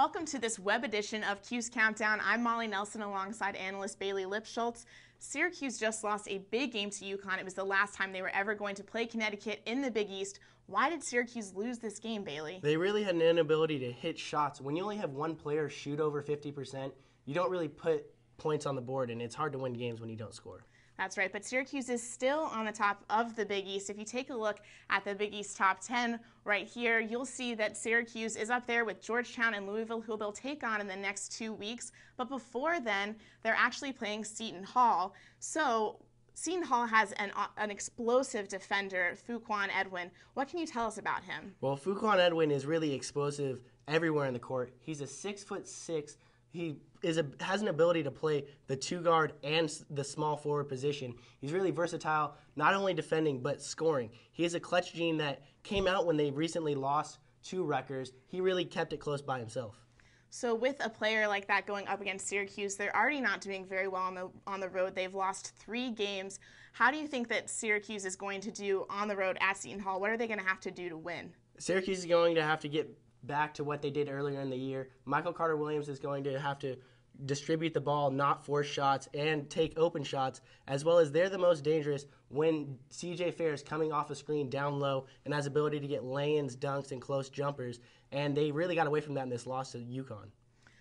welcome to this web edition of Cuse Countdown. I'm Molly Nelson alongside analyst Bailey Lipschultz. Syracuse just lost a big game to UConn. It was the last time they were ever going to play Connecticut in the Big East. Why did Syracuse lose this game, Bailey? They really had an inability to hit shots. When you only have one player shoot over 50%, you don't really put points on the board, and it's hard to win games when you don't score. That's right, but Syracuse is still on the top of the Big East. If you take a look at the Big East top 10 right here, you'll see that Syracuse is up there with Georgetown and Louisville, who they'll take on in the next 2 weeks. But before then, they're actually playing Seton Hall. So Seton Hall has an explosive defender, Fuquan Edwin. What can you tell us about him? Well, Fuquan Edwin is really explosive everywhere in the court. He's a 6'6". He has an ability to play the two guard and the small forward position. He's really versatile, not only defending but scoring. He is a clutch gene that came out when they recently lost to Rutgers. He really kept it close by himself. So with a player like that going up against Syracuse, they're already not doing very well on the road. They've lost 3 games. How do you think that Syracuse is going to do on the road at Seton Hall? What are they going to have to do to win? Syracuse is going to have to get back to what they did earlier in the year. Michael Carter-Williams is going to have to distribute the ball, not force shots, and take open shots, as well as they're the most dangerous when C.J. Fair is coming off a screen down low and has ability to get lay-ins, dunks, and close jumpers, and they really got away from that in this loss to UConn.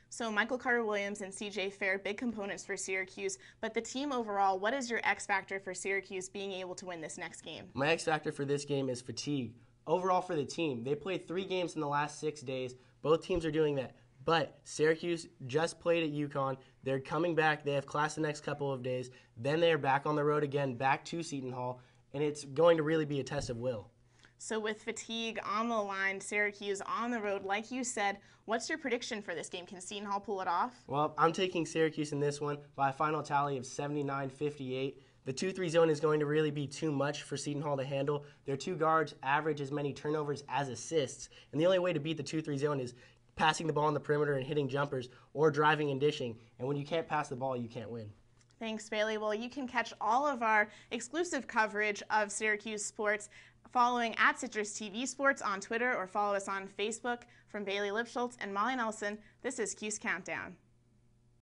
So Michael Carter-Williams and C.J. Fair, big components for Syracuse, but the team overall, what is your X factor for Syracuse being able to win this next game? My X factor for this game is fatigue. Overall for the team, they played 3 games in the last 6 days. Both teams are doing that. But Syracuse just played at UConn. They're coming back. They have class the next couple of days. Then they're back on the road again, back to Seton Hall, and it's going to really be a test of will. So with fatigue on the line, Syracuse on the road, like you said, what's your prediction for this game? Can Seton Hall pull it off? Well, I'm taking Syracuse in this one by a final tally of 79-58. The 2-3 zone is going to really be too much for Seton Hall to handle. Their 2 guards average as many turnovers as assists, and the only way to beat the 2-3 zone is passing the ball on the perimeter and hitting jumpers or driving and dishing. And when you can't pass the ball, you can't win. Thanks, Bailey. Well, you can catch all of our exclusive coverage of Syracuse sports following at Citrus TV Sports on Twitter or follow us on Facebook. From Bailey Lipschultz and Molly Nelson, this is Cuse Countdown.